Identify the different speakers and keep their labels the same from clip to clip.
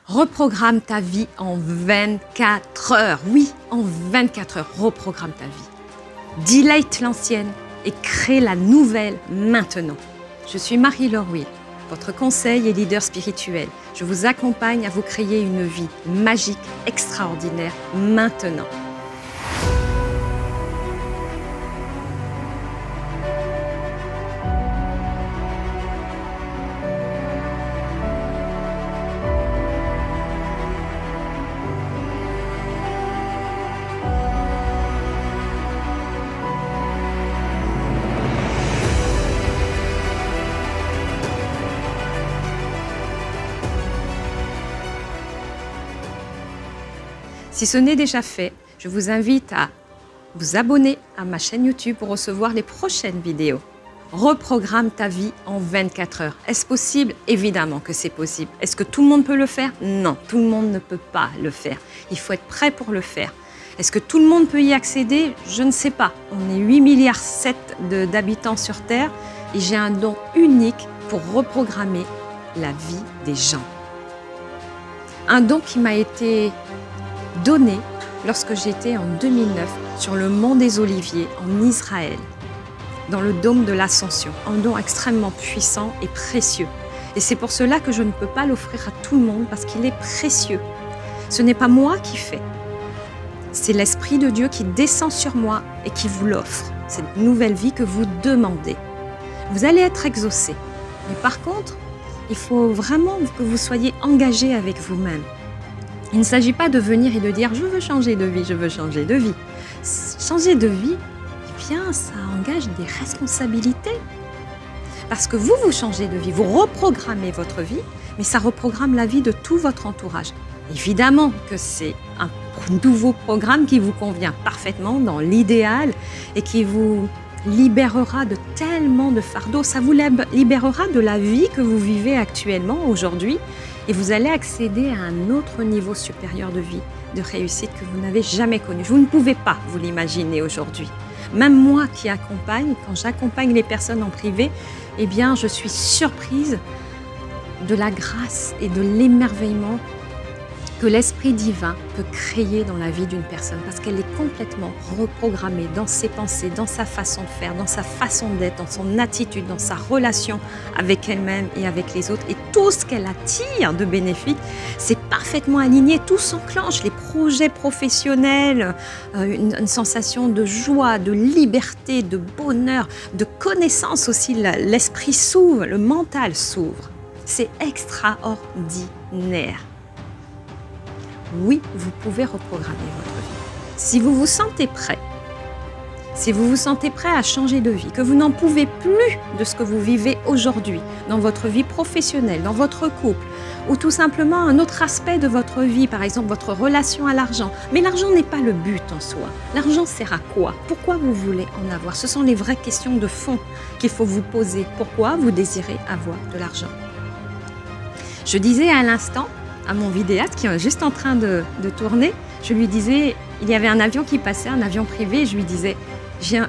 Speaker 1: Reprogramme ta vie en 24 heures. Oui, en 24 heures, reprogramme ta vie. Delete l'ancienne et crée la nouvelle maintenant. Je suis Marie-Laure Will, votre conseil et leader spirituel. Je vous accompagne à vous créer une vie magique, extraordinaire, maintenant. Si ce n'est déjà fait, je vous invite à vous abonner à ma chaîne YouTube pour recevoir les prochaines vidéos. Reprogramme ta vie en 24 heures. Est-ce possible? Évidemment que c'est possible. Est-ce que tout le monde peut le faire? Non, tout le monde ne peut pas le faire. Il faut être prêt pour le faire. Est-ce que tout le monde peut y accéder? Je ne sais pas. On est 8,7 milliards d'habitants sur Terre et j'ai un don unique pour reprogrammer la vie des gens. Un don qui m'a été donné lorsque j'étais en 2009 sur le mont des Oliviers en Israël, dans le dôme de l'Ascension. Un don extrêmement puissant et précieux. Et c'est pour cela que je ne peux pas l'offrir à tout le monde parce qu'il est précieux. Ce n'est pas moi qui fais. C'est l'Esprit de Dieu qui descend sur moi et qui vous l'offre. Cette nouvelle vie que vous demandez. Vous allez être exaucé. Mais par contre, il faut vraiment que vous soyez engagé avec vous-même. Il ne s'agit pas de venir et de dire « je veux changer de vie, je veux changer de vie ». Changer de vie, eh bien, ça engage des responsabilités. Parce que vous changez de vie, vous reprogrammez votre vie, mais ça reprogramme la vie de tout votre entourage. Évidemment que c'est un nouveau programme qui vous convient parfaitement dans l'idéal et qui vous libérera de tellement de fardeaux. Ça vous libérera de la vie que vous vivez actuellement, aujourd'hui, et vous allez accéder à un autre niveau supérieur de vie, de réussite que vous n'avez jamais connu. Vous ne pouvez pas vous l'imaginer aujourd'hui. Même moi qui accompagne, quand j'accompagne les personnes en privé, eh bien, je suis surprise de la grâce et de l'émerveillement que l'Esprit divin peut créer dans la vie d'une personne parce qu'elle est complètement reprogrammée dans ses pensées, dans sa façon de faire, dans sa façon d'être, dans son attitude, dans sa relation avec elle-même et avec les autres. Et tout ce qu'elle attire de bénéfique, c'est parfaitement aligné, tout s'enclenche, les projets professionnels, une sensation de joie, de liberté, de bonheur, de connaissance aussi. L'esprit s'ouvre, le mental s'ouvre. C'est extraordinaire. Oui, vous pouvez reprogrammer votre vie. Si vous vous sentez prêt, si vous vous sentez prêt à changer de vie, que vous n'en pouvez plus de ce que vous vivez aujourd'hui, dans votre vie professionnelle, dans votre couple, ou tout simplement un autre aspect de votre vie, par exemple votre relation à l'argent. Mais l'argent n'est pas le but en soi. L'argent sert à quoi? Pourquoi vous voulez en avoir? Ce sont les vraies questions de fond qu'il faut vous poser. Pourquoi vous désirez avoir de l'argent? Je disais à l'instant, à mon vidéaste qui est juste en train de tourner, je lui disais, il y avait un avion qui passait, un avion privé, et je lui disais,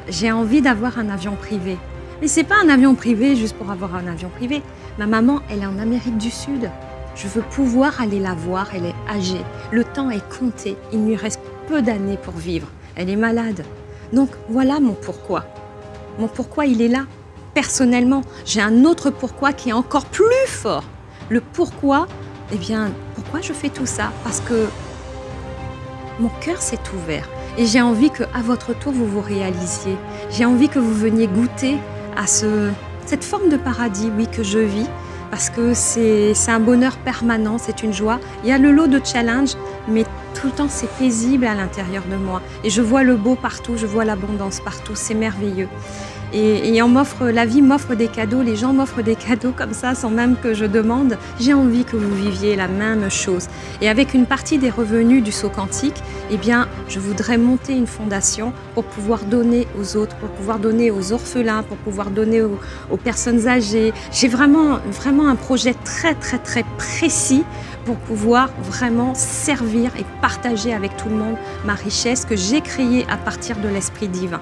Speaker 1: j'ai envie d'avoir un avion privé. Mais c'est pas un avion privé juste pour avoir un avion privé. Ma maman, elle est en Amérique du Sud. Je veux pouvoir aller la voir, elle est âgée. Le temps est compté, il lui reste peu d'années pour vivre. Elle est malade. Donc voilà mon pourquoi. Mon pourquoi, il est là. Personnellement, j'ai un autre pourquoi qui est encore plus fort. Le pourquoi, eh bien, pourquoi je fais tout ça? Parce que mon cœur s'est ouvert et j'ai envie qu'à votre tour, vous vous réalisiez. J'ai envie que vous veniez goûter à cette forme de paradis, oui, que je vis, parce que c'est un bonheur permanent, c'est une joie. Il y a le lot de challenge, mais tout le temps, c'est paisible à l'intérieur de moi. Et je vois le beau partout, je vois l'abondance partout, c'est merveilleux. Et la vie m'offre des cadeaux, les gens m'offrent des cadeaux comme ça, sans même que je demande. J'ai envie que vous viviez la même chose. Et avec une partie des revenus du saut quantique, eh bien, je voudrais monter une fondation pour pouvoir donner aux autres, pour pouvoir donner aux orphelins, pour pouvoir donner aux personnes âgées. J'ai vraiment un projet très précis pour pouvoir vraiment servir et partager avec tout le monde ma richesse que j'ai créée à partir de l'Esprit divin.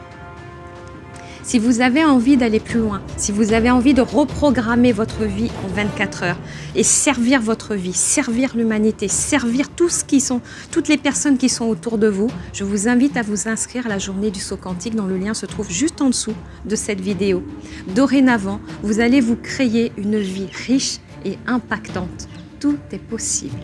Speaker 1: Si vous avez envie d'aller plus loin, si vous avez envie de reprogrammer votre vie en 24 heures et servir votre vie, servir l'humanité, servir toutes les personnes qui sont autour de vous, je vous invite à vous inscrire à la journée du saut quantique dont le lien se trouve juste en dessous de cette vidéo. Dorénavant, vous allez vous créer une vie riche et impactante. Tout est possible.